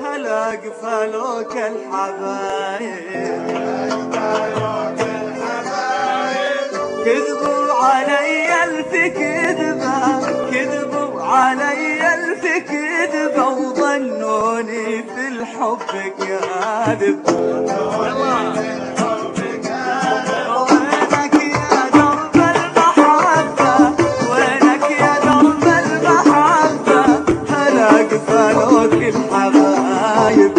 هلا قفلوك الحبايب كذبوا علي الف كذبة، كذبوا علي الف كذبة وظنوني في الحب كاذب. وينك يا درب المحبة، وينك يا درب المحبة، هلا قفلوك الحبايب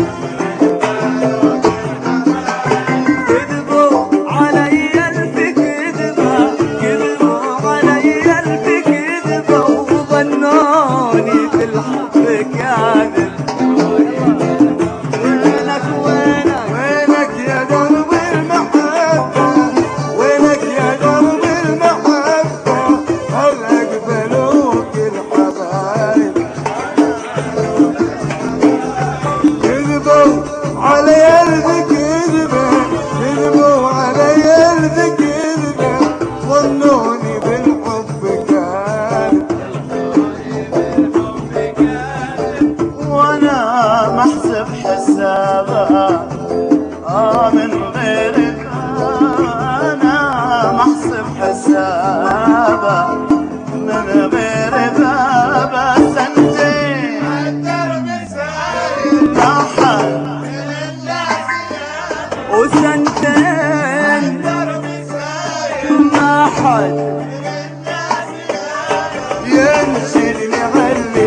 محسب حسابها من غيرك، أنا محسب حسابها من غير بابا. سنتين الدرب ساير ما حد وسنتين الدرب ساير ما حد ينشلني علي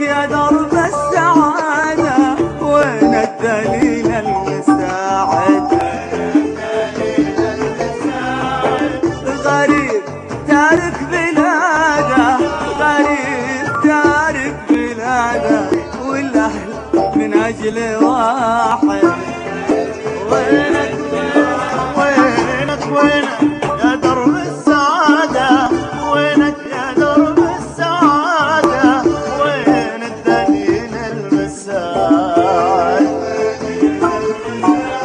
يا درب السعادة، وين الدليل المساعد؟ غريب تارك بلاده، غريب تارك بلاده، والأهل من أجل واحد. وينك وينك وينك يا درب السعادة، وينك يا درب السعادة، وين الدليل المساعد؟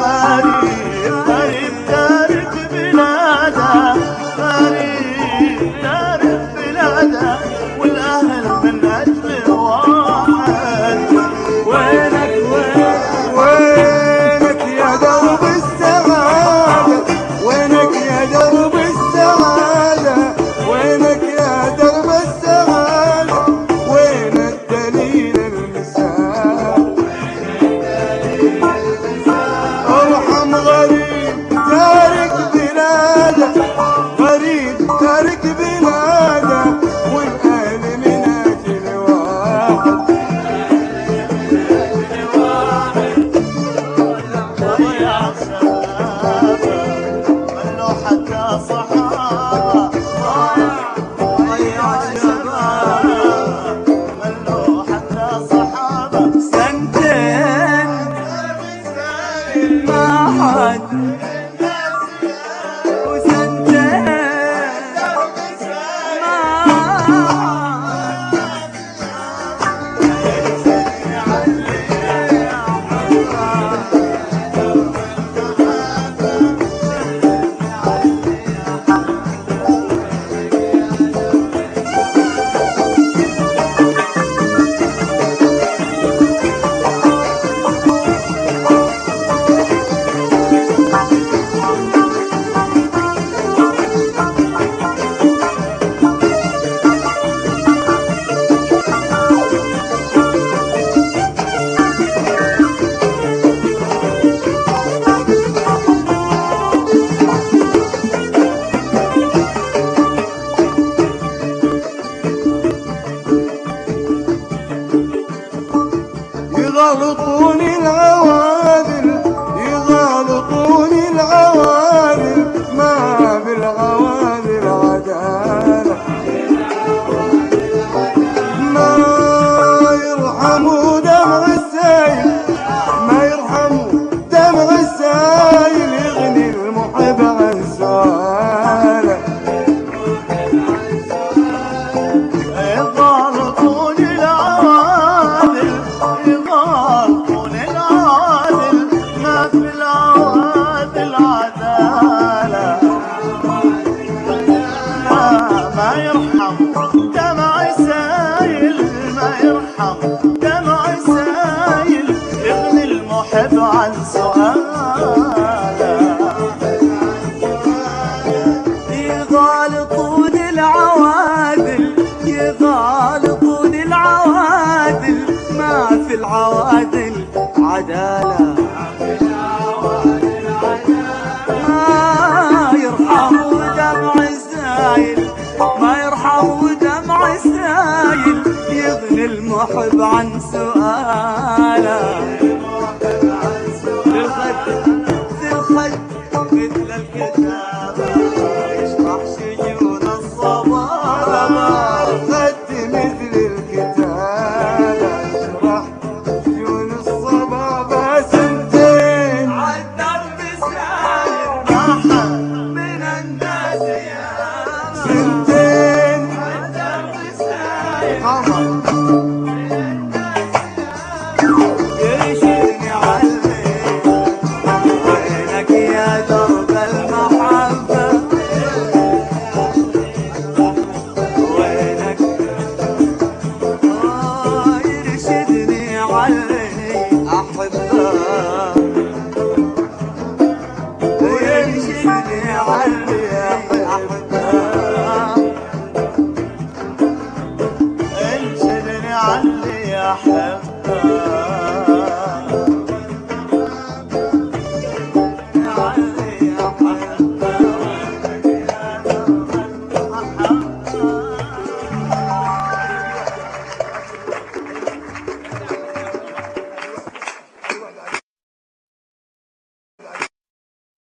غريب غريب تارك بلاده، غريب تارك بلاده، والأهل من أجل واحد. وينك وينك يا درب السعادة، وينك يا درب السعادة، وينك يا درب السعادة، وين الدليل المساعد؟ ارحم غريب تارك بلاده، غريب تارك بلاده، والأهل من أجل واحد. ضيع شبابه خلوا حتى صحابه، ضيع شبابه خلوا حتى صحابه. سنتين ما حد وسنتين ما موحب عن سؤاله في الخد مثل الكتابة يشرح شجون الصبابة الخد مثل الكتابة يشرح شجون الصبابة سنتين عالدرب ساير من الناس ياما سنتين عالدرب ساير قمر يرشدني عليك وينك يا درب المحبة وينك يرشدني عليك أحبه ويرشدني عليك أحبه انشدني علي يا حب